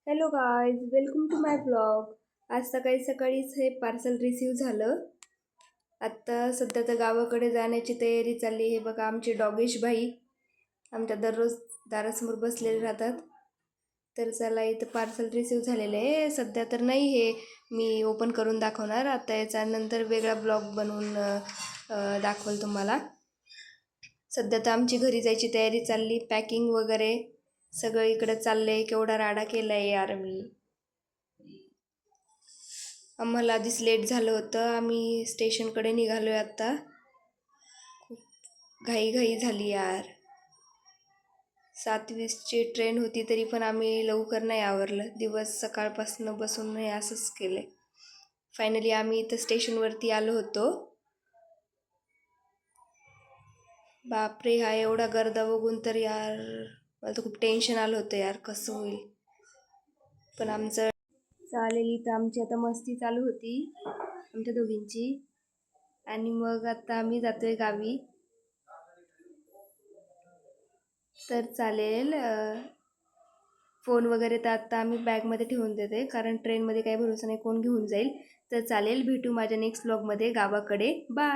Hello guys, welcome to my blog. आज सकाळी सकाळीच हे पार्सल रिसीव झालं. आत्ता सध्या तर गावाकडे जाण्याची तयारी चालली. हे बघा, आमचे डॉगेश भाई आमच्या दररोज दारासमोर बसलेले राहतात. तर चला, इथं पार्सल रिसीव झालेलं आहे. सध्या तर नाही हे मी ओपन करून दाखवणार. आता याचा नंतर वेगळा ब्लॉग बनवून दाखवल तुम्हाला. सध्या तर आमची घरी जायची तयारी चालली, पॅकिंग वगैरे सगळं इकडं चाललंय. केवढा राडा केलाय यार मी. आम्हाला आधीच लेट झालं होतं. आम्ही स्टेशनकडे निघालोय आता. खूप घाई झाली यार. 7:20ची ट्रेन होती तरी पण आम्ही लवकर नाही आवरलं. दिवस सकाळपासून बसून नाही असंच केलंय. फायनली आम्ही इथं स्टेशनवरती आलो होतो. बापरे, हा एवढा गर्दा बघून तर यार मला तर खूप टेन्शन आलं होतं यार, कसं होईल. पण आमचं चालेल. इथं आमची आता मस्ती चालू होती आमच्या दोघींची. आणि मग आता आम्ही जातोय गावी. तर चालेल, फोन वगैरे तर आत्ता आम्ही बॅगमध्ये ठेवून देते, कारण ट्रेनमध्ये काही भरोसा नाही कोण घेऊन जाईल. तर चालेल, भेटू माझ्या नेक्स्ट ब्लॉगमध्ये गावाकडे. बाय.